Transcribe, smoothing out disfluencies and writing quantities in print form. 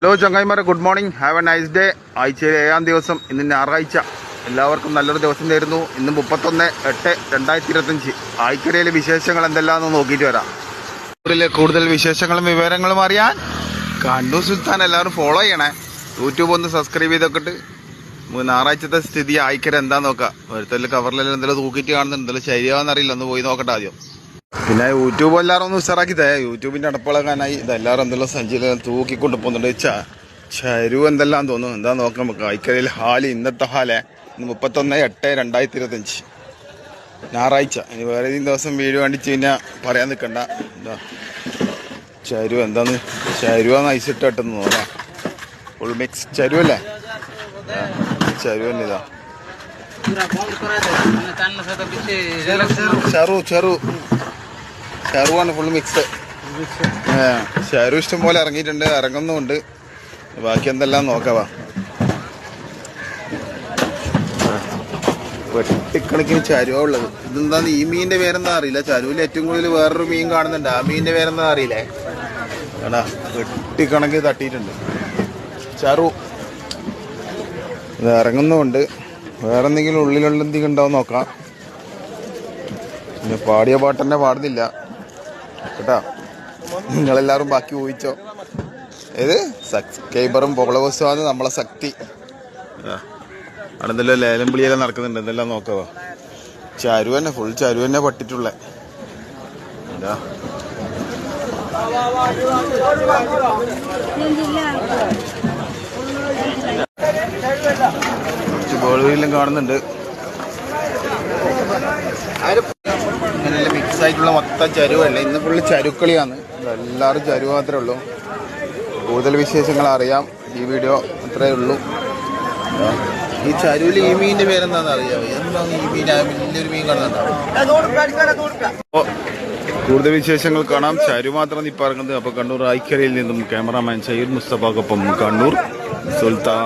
Hello ചങ്ങായിമാരെ, good morning, have a nice day. ആഴ്ചയിലെ 7-ാം ദിവസം, ഇന്ന് ഞായറാഴ്ച. എല്ലാവർക്കും നല്ലൊരു ദിവസം നേരുന്നു. ഇന്ന് 31/8/2025. ആഴ്ചയിലെ വിശേഷങ്ങൾ എന്തെല്ലാമെന്ന് നോക്കിയിട്ട് വരാം. കൂടുതൽ വിശേഷങ്ങളും വിവരങ്ങളും അറിയാൻ കണ്ണൂർ സുൽത്താൻ എല്ലാവരും ഫോളോ ചെയ്യണേ. യൂട്യൂബ് ഒന്ന് സബ്സ്ക്രൈബ് ചെയ്തൊക്കെ ഞായറാഴ്ചത്തെ സ്ഥിതി ആയിക്കര എന്താ നോക്കാം. ഒരുത്തല്ല കവറിലെല്ലാം എന്തെങ്കിലും തൂക്കിയിട്ട് കാണുന്നുണ്ട്. എന്തെങ്കിലും ശരിയാവെന്നറിയില്ല, ഒന്ന് പോയി നോക്കട്ടെ ആദ്യം. പിന്നെ യൂട്യൂബ് എല്ലാവരും ഒന്ന് ഉഷാറാക്കി യൂട്യൂബിന്റെ അടപ്പളകാനായി ഇതെല്ലാവരും എന്തെല്ലാം സഞ്ചിയിൽ തൂക്കിക്കൊണ്ട് പോകുന്നുണ്ട്. ചരുവ് എന്തെല്ലാം തോന്നുന്നു, എന്താ നോക്കാം നമുക്ക്. ആയിക്കരയിൽ ഹാല്, ഇന്നത്തെ ഹാലെ 31/8/2025 ഞായറാഴ്ച. ഇനി വേറെ ഏതെങ്കിലും ദിവസം വീഡിയോ കണ്ടിച്ച് കഴിഞ്ഞാൽ പറയാൻ നിൽക്കണ്ട. എന്താ ചരുവ് എന്താന്ന്, ചരുവാന്ന് ഐസിട്ട് കെട്ടുന്നു നോക്കാം. ഫുൾ മിക്സ് ചരുവല്ലേ, ചരുവ് തന്നെ. ഇതാ ഷെറുവാണ്, ഫുൾ മിക്സ്. ഷെറു ഇഷ്ടം പോലെ ഇറങ്ങിയിട്ടുണ്ട്, ഇറങ്ങുന്നുമുണ്ട്. ബാക്കി എന്തെല്ലാം നോക്കാവാ. വെട്ടിക്കണക്കിന് ചരുവാ ഉള്ളത്. ഇതെന്താന്ന്, ഈ മീനിന്റെ പേരെന്താ അറിയില്ല. ചരുവിൽ ഏറ്റവും കൂടുതൽ വേറൊരു മീൻ കാണുന്നുണ്ട്. ആ മീനിന്റെ പേരെന്താ അറിയില്ലേ. എടാ വെട്ടിക്കണക്കിന് തട്ടിയിട്ടുണ്ട് ചറു. ഇത് ഇറങ്ങുന്നുമുണ്ട്. വേറെ എന്തെങ്കിലും ഉള്ളിലുള്ള എന്തെങ്കിലും ഉണ്ടാവും നോക്കാം. പിന്നെ പാടിയ പാട്ടന്നെ പാടുന്നില്ല കേട്ടാ. നിങ്ങളെല്ലാവരും ബാക്കി ഊഹിച്ചോ. ഏത് സബ്സ്ക്രൈബറും ഫോളോവേഴ്സുമാണ് നമ്മളെ ശക്തി. അവിടെ എന്തെല്ലാം ലേലം വിളിയെല്ലാം നടക്കുന്നുണ്ട്. എന്തെല്ലാം നോക്കാവോ. ചരു തന്നെ, ഫുൾ ചരു തന്നെ പട്ടിട്ടുള്ള. എന്താ ബോളുകളിലും കാണുന്നുണ്ട്. അങ്ങനെയല്ല, മിക്സ് ആയിട്ടുള്ള മൊത്തം ചരുവല്ലേ. ഇന്ന് ഫുള്ള് ചരുക്കളിയാണ്. എല്ലാവരും ചരുവ് മാത്രമേ ഉള്ളൂ. കൂടുതൽ വിശേഷങ്ങൾ അറിയാം ഈ വീഡിയോ, അത്രേ ഉള്ളൂ. ഈ ചരുവിൽ ഈ മീനിന്റെ പേരെന്താണെന്ന് അറിയാമോ? എന്താണ് ഈ മീൻ? വലിയൊരു മീൻ കാണുന്നുണ്ടോ? കൂടുതൽ വിശേഷങ്ങൾ കാണാം. ചരു മാത്രം ഇപ്പം ഇറങ്ങുന്നത്. അപ്പോൾ കണ്ണൂർ ആയിക്കരയിൽ നിന്നും ക്യാമറാമാൻ സയ്യിദ് മുസ്തഫാക്കൊപ്പം കണ്ണൂർ സുൽത്താൻ.